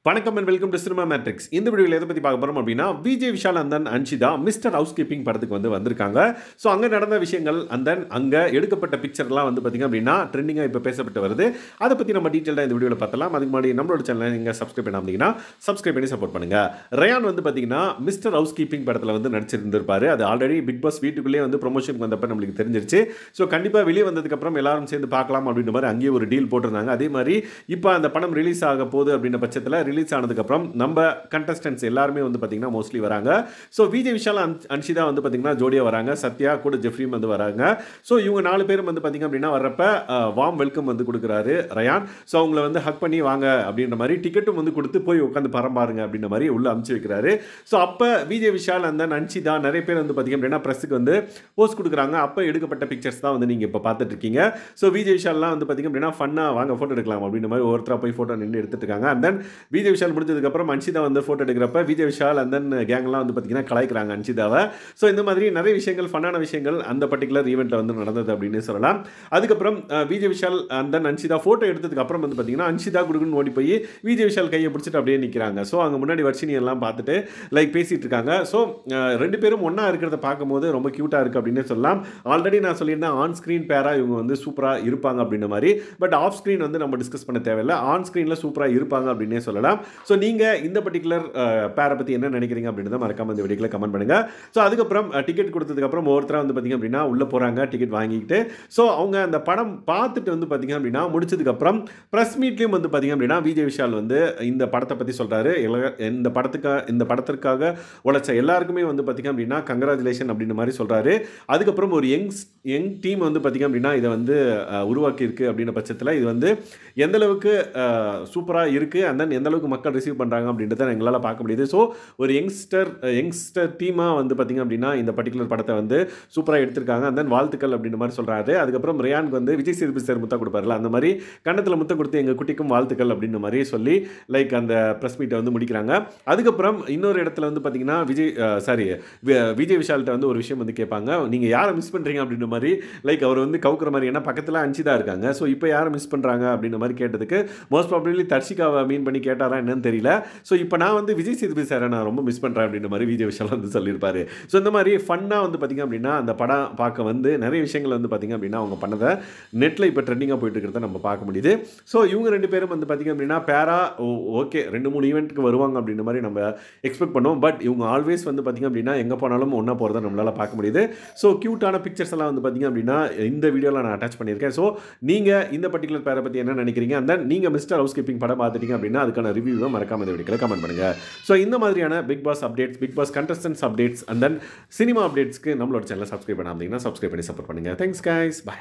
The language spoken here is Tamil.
வணக்கம் and welcome to cinema matrix. இந்த வீடியோவில் எதை பற்றி பார்க்க போகிறோம் அப்படின்னா, Vijay Vishal and then Anshitha mister house keeping படத்துக்கு வந்திருக்காங்க. ஸோ அங்கே நடந்த விஷயங்கள் அண்ட் தென் அங்கே எடுக்கப்பட்ட பிக்சர்லாம் பார்த்திங்க அப்படின்னா ட்ரெண்டிங்காக இப்போ பேசப்பட்டு வருது. அதை பற்றி நம்ம டீட்டெயிலாக இந்த வீடியோவில் பார்த்தலாம். அதுக்கு முன்னாடி நம்மளோட சேனலை நீங்கள் சப்ஸ்கிரைப் பண்ணாமீங்கன்னா சப்ஸ்கிரைப் பண்ணி சப்போர்ட் பண்ணுங்கள். ரயான் பார்த்தீங்கன்னா மிஸ்டர் ஹவுஸ் கீப்பிங் படத்தில் நடிச்சிருந்திருப்பார். அது ஆல்ரெடி பிக் பாஸ் வீட்டுக்குள்ளேயே ப்ரொமோஷனுக்கு வந்தப்போ நம்மளுக்கு தெரிஞ்சிருச்சு. ஸோ கண்டிப்பாக வெளியே வந்ததுக்கப்புறம் எல்லாரும் சேர்ந்து பார்க்கலாம் அப்படின்ற மாதிரி அங்கேயே ஒரு டீல் போட்டிருந்தாங்க. அதே மாதிரி இப்போ அந்த படம் ரிலீஸ் ஆக போகுது அப்படின்ற பட்சத்தில் ரிலீஸ் ஆனதுக்கப்புறம் நம்ம கண்டஸ்டன்ட்ஸ் எல்லாருமே பார்த்தீங்கன்னா மோஸ்ட்லி வராங்க. ஸோ விஜய் விஷால் அன்ஷிதா பார்த்தீங்கன்னா ஜோடியாக வராங்க. சத்யா கூட ஜெஃப்ரியும் வராங்க. ஸோ இவங்க 4 பேரும் பார்த்தீங்க அப்படின்னா வர்றப்ப வார்ம் வெல்கம் கொடுக்குறாரு ரயான். ஸோ அவங்கள ஹக் பண்ணி வாங்க அப்படின்ற மாதிரி டிக்கெட்டும் கொடுத்து போய் உட்காந்து படம் பாருங்க அப்படின்ற மாதிரி உள்ள அனுப்பிச்சு வைக்கிறாரு. ஸோ அப்போ விஜய் விஷால் அந்த அன்ஷிதா நிறைய பேர் பார்த்தீங்க அப்படின்னா ப்ரெஸ்ஸுக்கு போஸ்ட் கொடுக்குறாங்க. அப்போ எடுக்கப்பட்ட பிக்சர்ஸ் தான் நீங்கள் இப்போ பார்த்துட்டு இருக்கீங்க. ஸோ விஜய் விஷால்லாம் பார்த்தீங்க அப்படின்னா ஃபன்னாக வாங்க ஃபோட்டோ எடுக்கலாம் அப்படின்ற மாதிரி ஒருத்தராக போய் ஃபோட்டோ நின்று எடுத்துட்டு இருக்காங்க. அண்ட் தென் விஜய் விஷால் முடிஞ்சதுக்கப்புறம் அன்ஷிதா ஃபோட்டோ எடுக்கிறப்ப விஜய் விஷால் அண்ட் தென் கேங்லாம் பார்த்தீங்கன்னா கலாய்க்கிறாங்க அன்ஷிதாவை. ஸோ இந்த மாதிரி நிறைய விஷயங்கள் ஃபன்னான விஷயங்கள் அந்த பர்டிகுலர் ஈவெண்ட்டில் நடந்தது அப்படின்னு சொல்லலாம். அதுக்கப்புறம் Vijay Vishal and then Anshitha photo எடுத்ததுக்கு அப்புறம் பார்த்தீங்கன்னா அன்ஷிதா குடுக்குன்னு ஓடி போய் விஜய் விஷால் கையை பிடிச்சிட்டு அப்படியே நிற்கிறாங்க. ஸோ அங்கே முன்னாடி வர்ஷினி எல்லாம் பார்த்துட்டு பேசிட்டு இருக்காங்க. ஸோ 2 பேரும் ஒன்றா இருக்கிறத பார்க்கும்போது ரொம்ப க்யூட்டாக இருக்குது அப்படின்னு சொல்லலாம். ஆல்ரெடி நான் சொல்லியிருந்தேன் ஆன் ஸ்க்ரீன் பேராக இவங்க சூப்பராக இருப்பாங்க அப்படின்ற மாதிரி. பட் ஆஃப் ஸ்க்ரீன் நம்ம டிஸ்கஸ் பண்ண தேவையில்லை. ஆன் ஸ்க்ரீனில் சூப்பராக இருப்பாங்க அப்படின்னே சொல்லலாம். ஸோ நீங்கள் இந்த பர்டிகுலர் பேரை பற்றி என்ன நினைக்கிறீங்க அப்படின்றத மறக்காம இந்த வீடியோவில் கமெண்ட் பண்ணுங்கள். ஸோ அதுக்கப்புறம் டிக்கெட் கொடுத்ததுக்கப்புறம் ஒவ்வொருத்தராக பார்த்தீங்க அப்படின்னா உள்ளே போகிறாங்க டிக்கெட் வாங்கிக்கிட்டு. ஸோ அவங்க அந்த படம் பார்த்துட்டு பார்த்தீங்க அப்படின்னா முடிச்சதுக்கப்புறம் ப்ரெஸ் மீட்லேயும் பார்த்தீங்க அப்படின்னா விஜய் விஷால் இந்த படத்தை பற்றி சொல்கிறாரு. இந்த படத்திற்காக உழைச்ச எல்லாருக்குமே பார்த்தீங்க அப்படின்னா கங்க்ராச்சுலேஷன் அப்படின்ற மாதிரி சொல்கிறாரு. அதுக்கப்புறம் ஒரு யங் டீம் பார்த்தீங்க அப்படின்னா இதை உருவாக்கி இருக்கு அப்படின்ற பட்சத்தில் இது எந்த அளவுக்கு சூப்பராக இருக்குது அண்ட் தென் எந்த அளவுக்கு மக்கள் ரிசீவ் பண்ணுறாங்க அப்படின்றத எங்களால் பார்க்க முடியுது. ஸோ ஒரு யங்ஸ்டர் டீமாக பார்த்தீங்க அப்படின்னா இந்த பர்டிகுலர் படத்தை சூப்பராக எடுத்திருக்காங்க. அண்ட் தென் வாழ்த்துக்கள் அப்படின்ற மாதிரி சொல்கிறாரு. அதுக்கப்புறம் ரயானுக்கு விஜய் சேதுபதி சார் முத்தம் கொடுப்பார்ல, அந்த மாதிரி கன்னத்தில் முத்தம் கொடுத்து எங்கள் குட்டிக்கும் வாழ்த்துக்கள் அப்படின்ற மாதிரி சொல்லி அந்த ப்ரெஸ் மீட்டை முடிக்கிறாங்க. அதுக்கப்புறம் இன்னொரு இடத்துல பார்த்தீங்கன்னா விஜய் விஷால்கிட்ட ஒரு விஷயம் கேட்பாங்க. நீங்கள் யாரை மிஸ் பண்ணுறீங்க அப்படின்ற மாதிரி அவர் கவுக்குற மாதிரி, ஏன்னா பக்கத்தில் அன்ஷிதா இருக்காங்க. ஸோ இப்போ யாரை மிஸ் பண்ணுறாங்க அப்படின்ற மாதிரி கேட்டதுக்கு மோஸ்ட் ப்ராபபிலி தர்ஷிகாவை மீன் பண்ணி கேட்டாரா என்னன்னு தெரியல. ஸோ இப்போ நான் விஜய் சேதுபதி சாரை நான் ரொம்ப மிஸ் பண்ணுறேன் அப்படின்ற மாதிரி விஜய் விஷால் சொல்லியிருப்பாரு. ஸோ இந்த மாதிரி ஃபன்னாக பார்த்தீங்க அப்படின்னா அந்த படம் பார்க்க நிறைய விஷயங்கள் பார்த்தீங்க அப்படின்னா அவங்க பண்ணதை நெட்டில் இப்போ ட்ரெண்டிங்காக போயிட்டு இருக்கிறத நம்ம பார்க்க முடியுது. ஸோ இவங்க 2 பேரும் பார்த்தீங்க அப்படின்னா பேரா ஓகே 2-3 ஈவெண்ட்டுக்கு வருவாங்க அப்படின்ற மாதிரி நம்ம எக்ஸ்பெக்ட் பண்ணோம். பட் இவங்க ஆல்வேஸ் பார்த்தீங்க அப்படின்னா எங்கே போனாலும் ஒன்றா போகிறத நம்மளால் பார்க்க முடியுது. ஸோ க்யூட்டான பிக்சர்ஸ் எல்லாம் பார்த்தீங்க அப்படின்னா இந்த வீடியோவில் நான் அட்டாச் பண்ணியிருக்கேன். ஸோ நீங்கள் இந்த பர்டிகுலர் பேரை பற்றி என்ன நினைக்கிறீங்க? அந்த நீங்கள் மிஸ்டர் ஹவுஸ் கீப்பிங் படம் பார்த்துட்டீங்க அப்படின்னா அதுக்கான ரிவ்யூவை மறக்காம இந்த வீடியோவில் கமெண்ட் பண்ணுங்கள். ஸோ இந்த மாதிரியான Bigg Boss updates, Bigg Boss contestants updates and then cinema அப்டேட்ஸ்க்கு நம்மளோட சேனலை சப்ஸ்கிரைப் பண்ணாமல் சப்ஸ்கிரைப் பண்ணி சப்போர்ட் பண்ணுங்கள். Thanks guys, by.